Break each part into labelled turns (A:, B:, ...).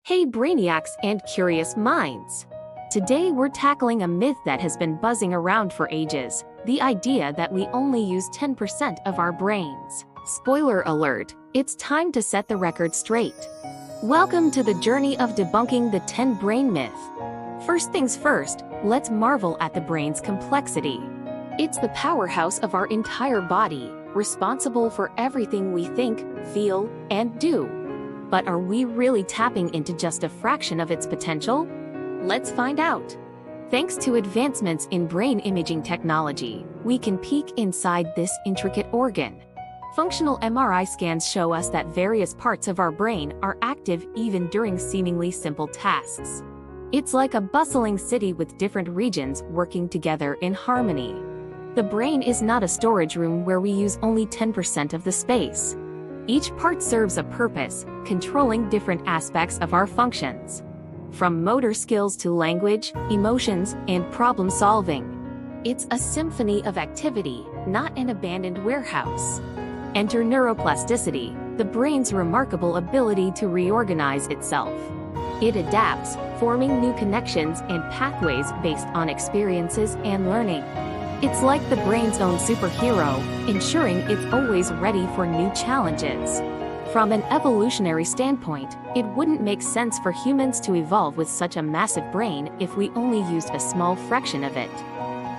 A: Hey brainiacs and curious minds! Today we're tackling a myth that has been buzzing around for ages, the idea that we only use 10% of our brains. Spoiler alert, it's time to set the record straight. Welcome to the journey of debunking the 10 brain myth. First things first, let's marvel at the brain's complexity. It's the powerhouse of our entire body, responsible for everything we think, feel, and do. But are we really tapping into just a fraction of its potential? Let's find out. Thanks to advancements in brain imaging technology, we can peek inside this intricate organ. Functional MRI scans show us that various parts of our brain are active even during seemingly simple tasks. It's like a bustling city with different regions working together in harmony. The brain is not a storage room where we use only 10% of the space. Each part serves a purpose, controlling different aspects of our functions. From motor skills to language, emotions, and problem solving. It's a symphony of activity, not an abandoned warehouse. Enter neuroplasticity, the brain's remarkable ability to reorganize itself. It adapts, forming new connections and pathways based on experiences and learning. It's like the brain's own superhero, ensuring it's always ready for new challenges. From an evolutionary standpoint, it wouldn't make sense for humans to evolve with such a massive brain if we only used a small fraction of it.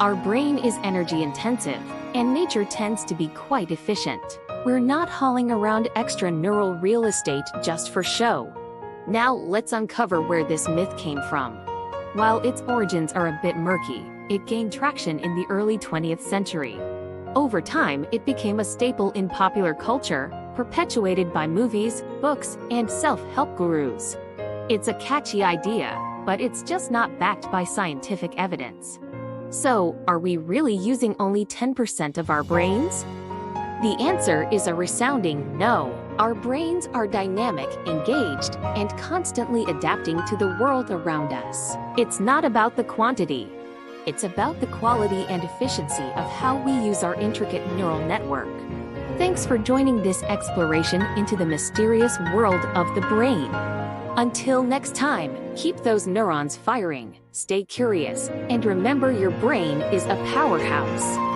A: Our brain is energy intensive, and nature tends to be quite efficient. We're not hauling around extra neural real estate just for show. Now let's uncover where this myth came from. While its origins are a bit murky, it gained traction in the early 20th century. Over time, it became a staple in popular culture, perpetuated by movies, books, and self-help gurus. It's a catchy idea, but it's just not backed by scientific evidence. So, are we really using only 10% of our brains? The answer is a resounding no. Our brains are dynamic, engaged, and constantly adapting to the world around us. It's not about the quantity. It's about the quality and efficiency of how we use our intricate neural network. Thanks for joining this exploration into the mysterious world of the brain. Until next time, keep those neurons firing, stay curious, and remember your brain is a powerhouse.